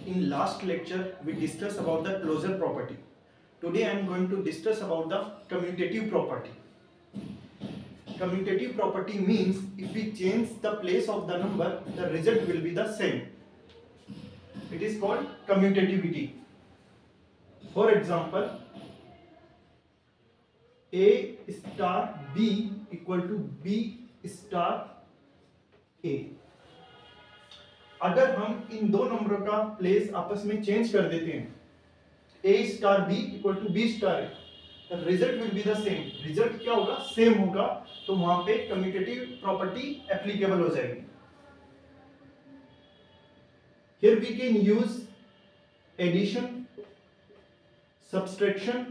in last lecture we discussed about the closure property. Today I am going to discuss about the commutative property. Commutative property means if we change the place of the number, the result will be the same. It is called commutativity. For example, A star B equal to B star A. अगर हम इन दो नंबरों का place आपस में change कर देते हैं, A star B equal to B star A, तो result will be the same. Result क्या होगा? सेम होगा. तो वहां पे कम्यूटेटिव प्रॉपर्टी एप्लीकेबल हो जाएगी. Here we can use addition, subtraction,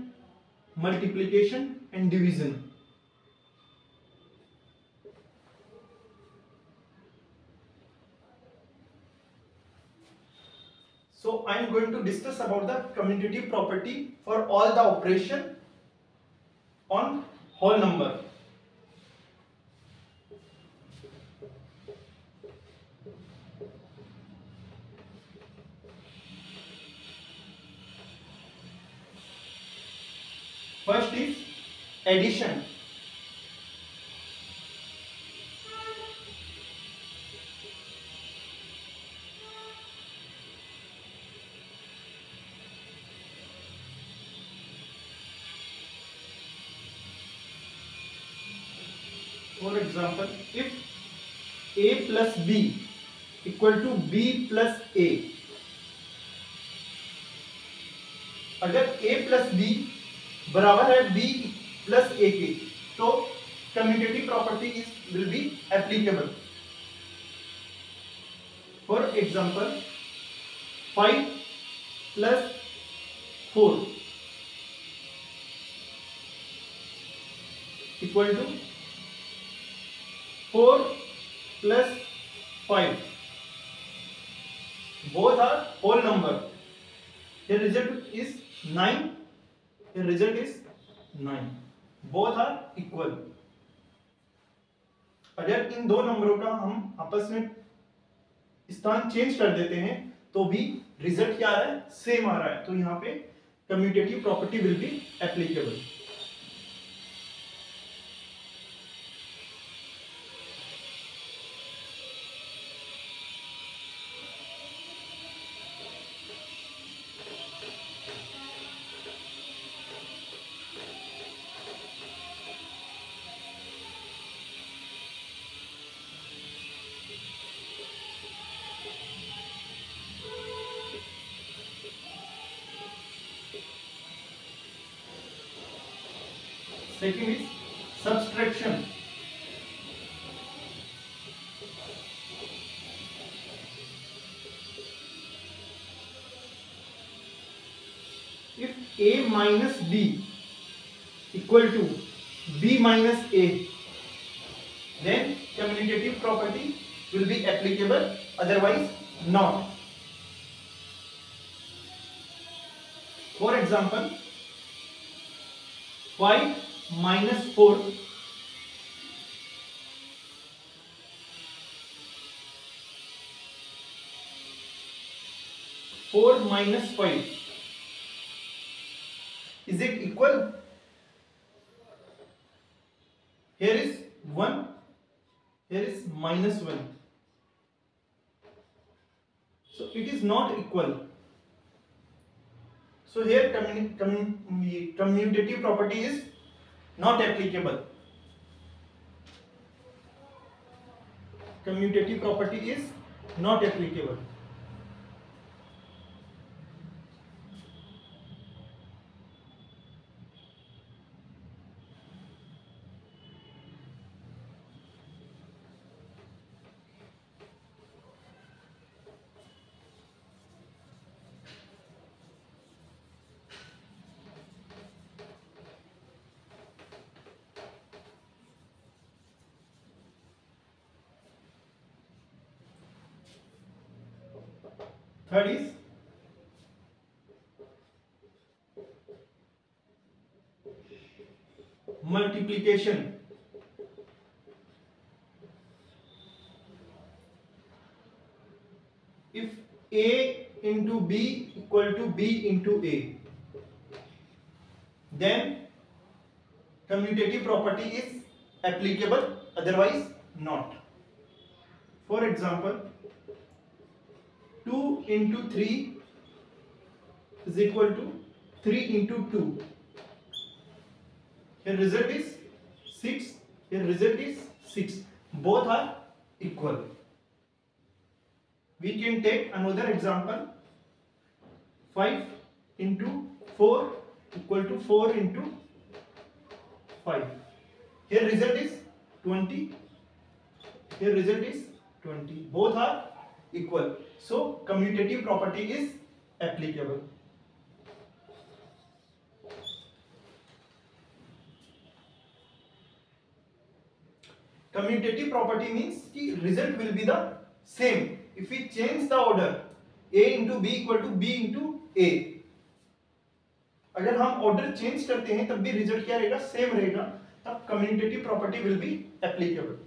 multiplication and division. So I am going to discuss about the commutative property for all the operation on whole number. First is addition. For example, if A plus B equal to B plus A, अगर A plus B बराबर है B plus A के, तो commutative property will be applicable. For example, 5 plus 4 equal to 4 plus 5. Both are whole number. The result is 9. The result is 9. Both are equal. अगर इन दो नंबरों का हम आपस में स्थान चेंज कर देते हैं तो भी रिजल्ट क्या आ रहा है? सेम आ रहा है. तो यहाँ पे commutative property will be applicable. Second is subtraction. If A minus B equal to B minus A, then commutative property will be applicable, otherwise not. For example, 5 minus 4 4 minus 5, is it equal? Here is 1, here is minus 1, so it is not equal. So here commutative property is not applicable. Commutative property is not applicable. Third is multiplication. If A into B equal to B into A, then commutative property is applicable, otherwise not. For example, 2 into 3 is equal to 3 into 2. Here result is 6. Here result is 6. Both are equal. We can take another example. 5 into 4 equal to 4 into 5. Here result is 20. Here result is 20. Both are equal. So commutative property is applicable. Commutative property means the result will be the same. If we change the order, A into B equal to B into A, अगर हम order change करते हैं तब भी result क्या रहेगा, same रहेगा, तब commutative property will be applicable.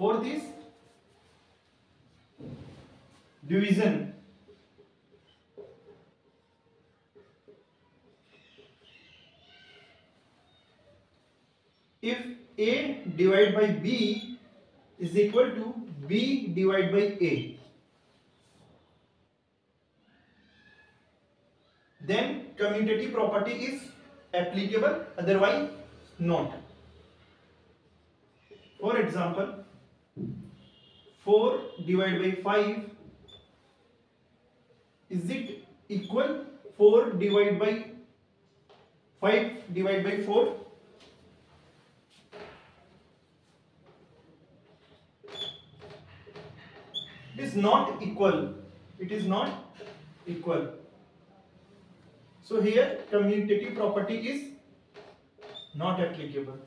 Fourth is division. If A divided by B is equal to B divided by A, then commutative property is applicable, otherwise not. For example, 4 divided by 5, is it equal 4 divided by 5 divided by 4? It is not equal. It is not equal. So here commutative property is not applicable.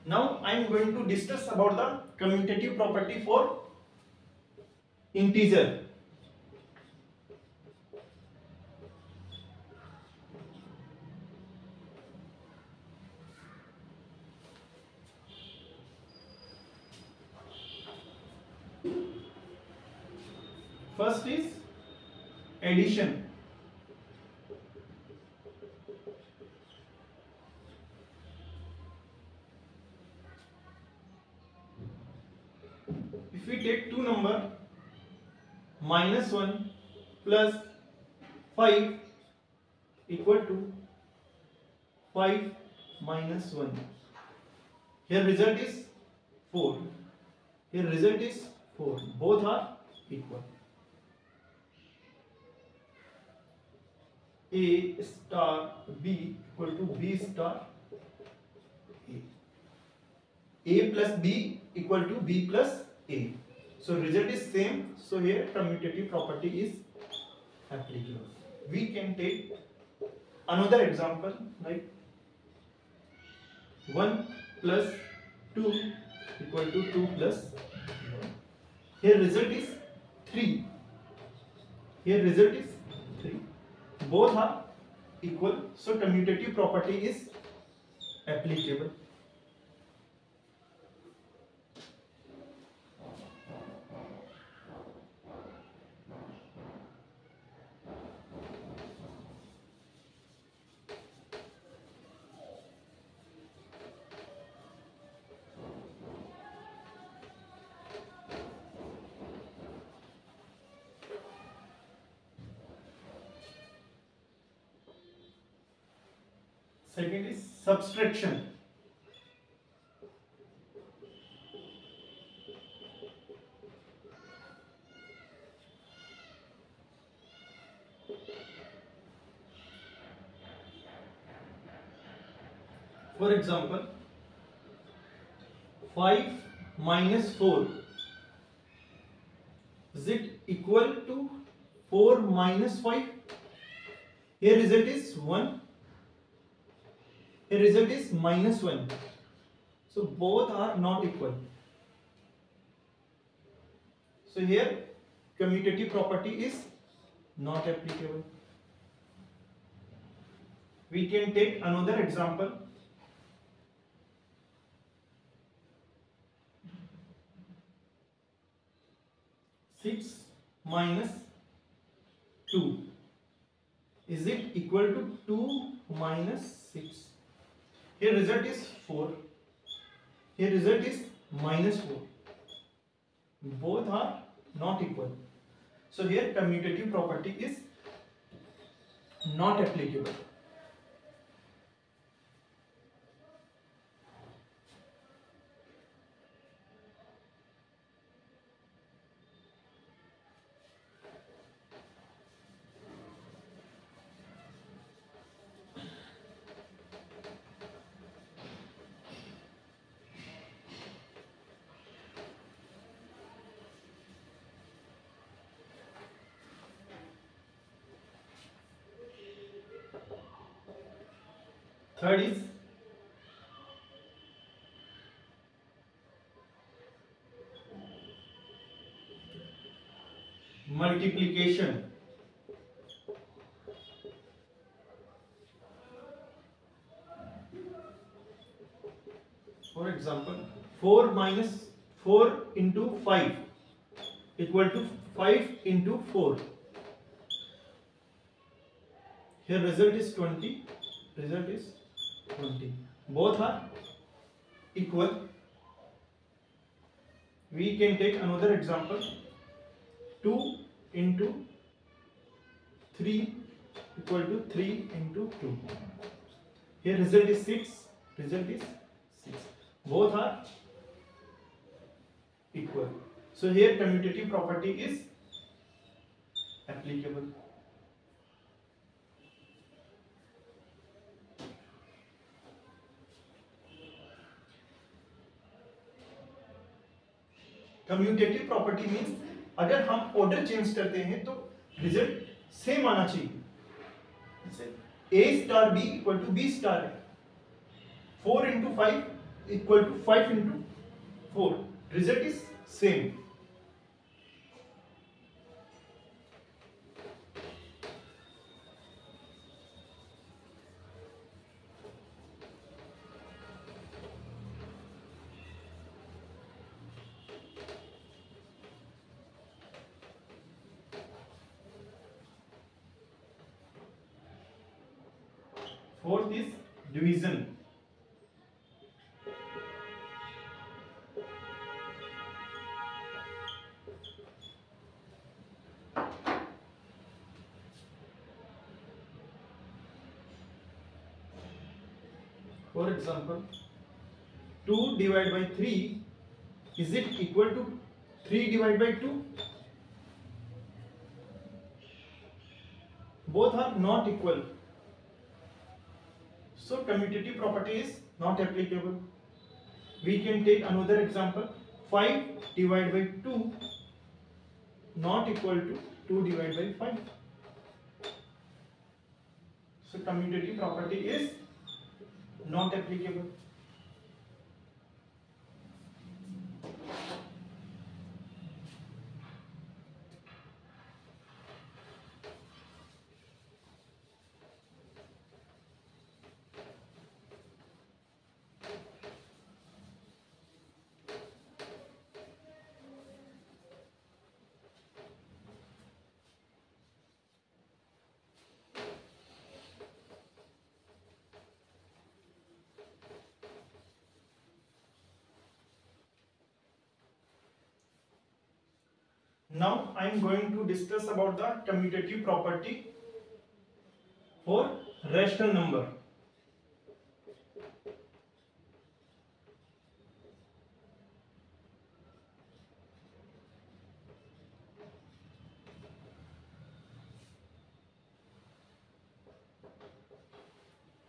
Now I am going to discuss about the commutative property for integer. First is addition. If we take two numbers, -1 plus 5 equal to 5 minus 1. Here result is 4. Here result is 4. Both are equal. A star B equal to B star A. A plus B equal to B plus A. So result is same. So here commutative property is applicable. We can take another example like 1 plus 2 equal to 2 plus 1. Here result is 3. Here result is 3. Both are equal. So commutative property is applicable. Second is subtraction. For example, 5 minus 4, is it equal to 4 minus 5? Here result is 1. Here result is minus 1. So both are not equal. So here commutative property is not applicable. We can take another example. 6 minus 2, is it equal to 2 minus 6? Here result is 4. Here result is minus 4. Both are not equal. So here commutative property is not applicable. Third is multiplication. For example, 4 minus 4 into 5 equal to 5 into 4. Here result is 20. Result is 20. Both are equal. We can take another example. 2 into 3 equal to 3 into 2. Here result is 6. Result is 6. Both are equal. So here commutative property is applicable. Commutative property means अगर हम order change करते हैं तो result same आना चाहिए. A star B equal to B star है. 4 into 5 equal to 5 into 4. Result is same. Fourth is division. For example, 2 divided by 3, is it equal to 3 divided by 2? Both are not equal. So commutative property is not applicable. We can take another example. 5 divided by 2 not equal to 2 divided by 5. So commutative property is not applicable. Now I am going to discuss about the commutative property for rational number.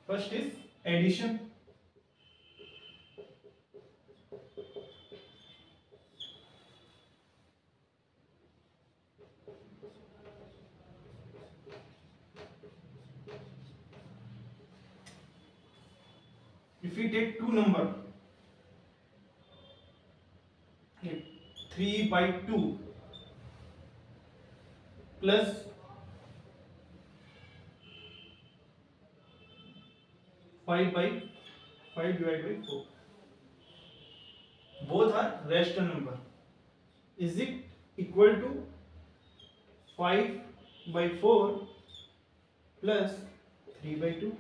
First is addition. If we take two number, 3 by 2 plus 5 by 5 divided by 4, both are rational number. Is it equal to 5 by 4 plus 3 by 2?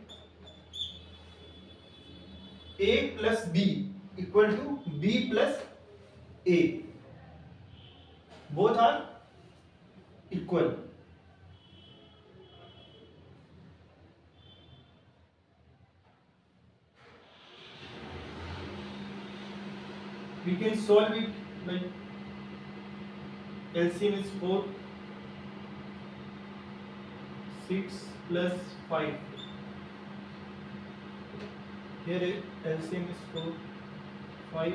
A plus B equal to B plus A. Both are equal. We can solve it by LCM is 4, 6 plus 5. Here LCM is 4, 5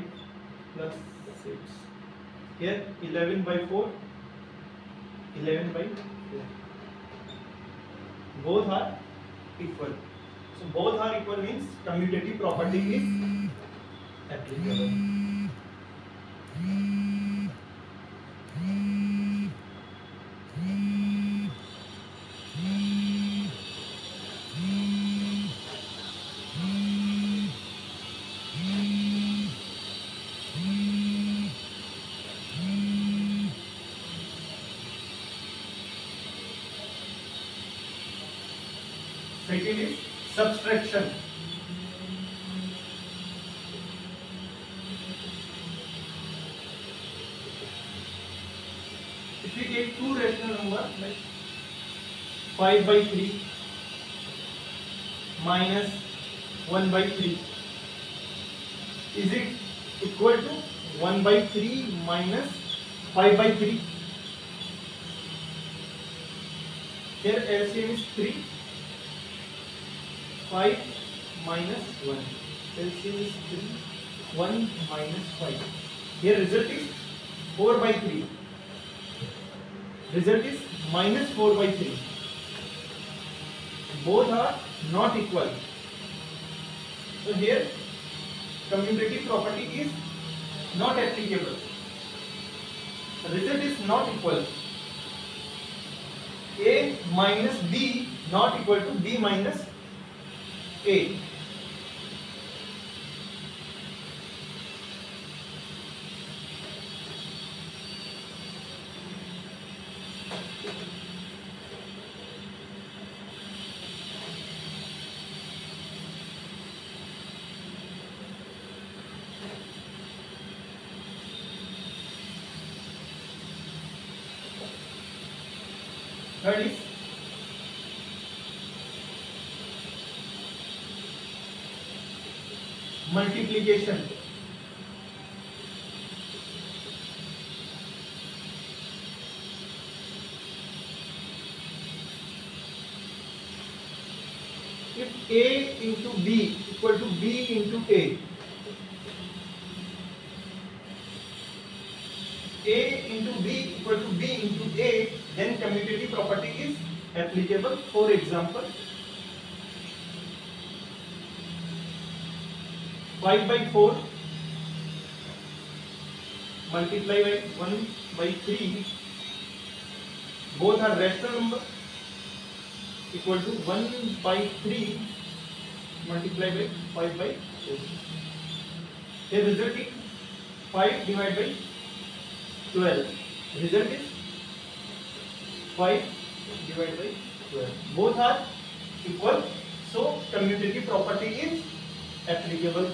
plus 6. Here 11 by 4, 11 by 4. Both are equal. So both are equal means commutative property is applicable. Second is subtraction. If we take two rational number like 5 by 3 minus 1 by 3, is it equal to 1 by 3 minus 5 by 3? Here LCM is 3, 5 minus 1. LCM is 3, 1 minus 5. Here result is 4 by 3. Result is minus 4 by 3. Both are not equal. So here commutative property is not applicable. Result is not equal. A minus B not equal to B minus A. Third is multiplication. If A into B equal to B into A into B equal to B into A, then commutative property is applicable. For example, 5 by 4 multiply by 1 by 3, both are rational number, equal to 1 by 3 multiply by 5 by 4. Here result is 5 divided by 12. Result is 5 divided by 12. Both are equal. So commutative property is applicable.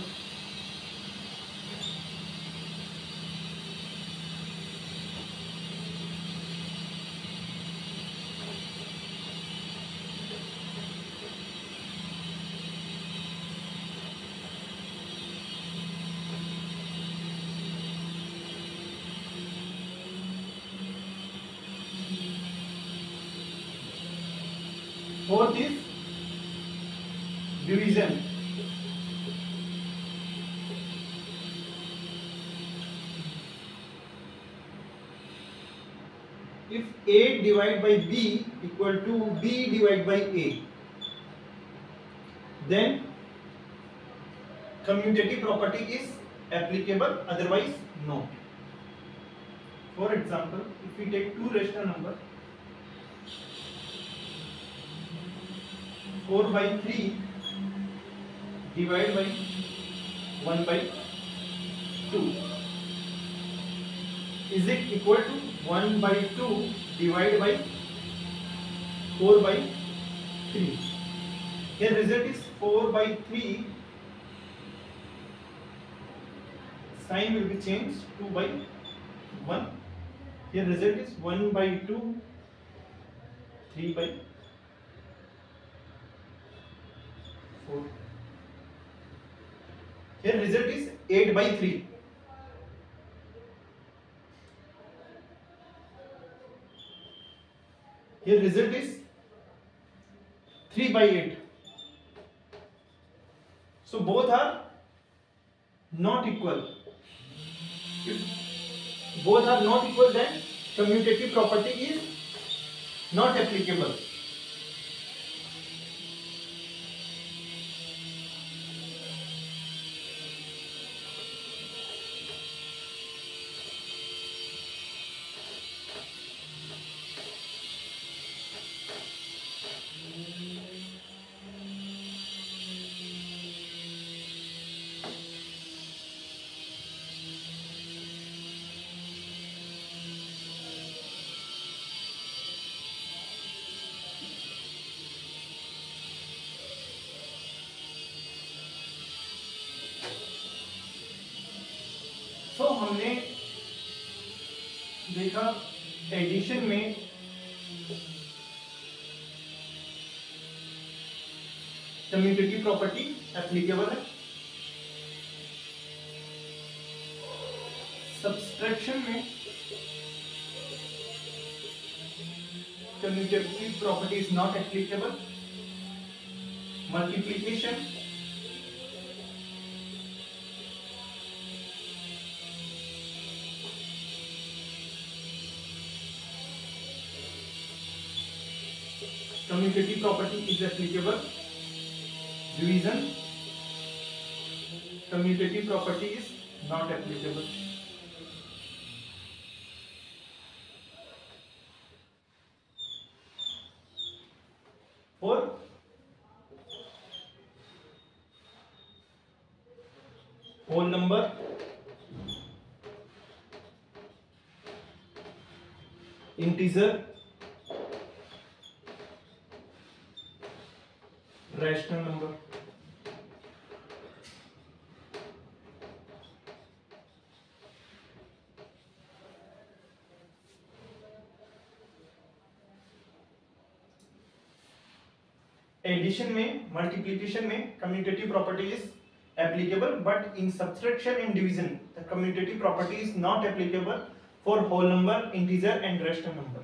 Fourth is division, if A divided by B equal to B divided by A, then commutative property is applicable, otherwise no. For example, if we take two rational number 4 by 3 divided by 1 by 2, is it equal to 1 by 2 divided by 4 by 3? Here result is 4 by 3, sign will be changed 2 by 1. Here result is 1 by 2, 3 by 4. Here result is 8 by 3. Here result is 3 by 8. So both are not equal. If both are not equal, then commutative property is not applicable. तो हमने देखा addition में commutative property applicable है, subtraction में commutative property is not applicable, multiplication commutative property is applicable, division commutative property is not applicable. For whole number, integer, rational number, addition में multiplication में commutative property is applicable, but in subtraction and division the commutative property is not applicable for whole number, integer and rational number.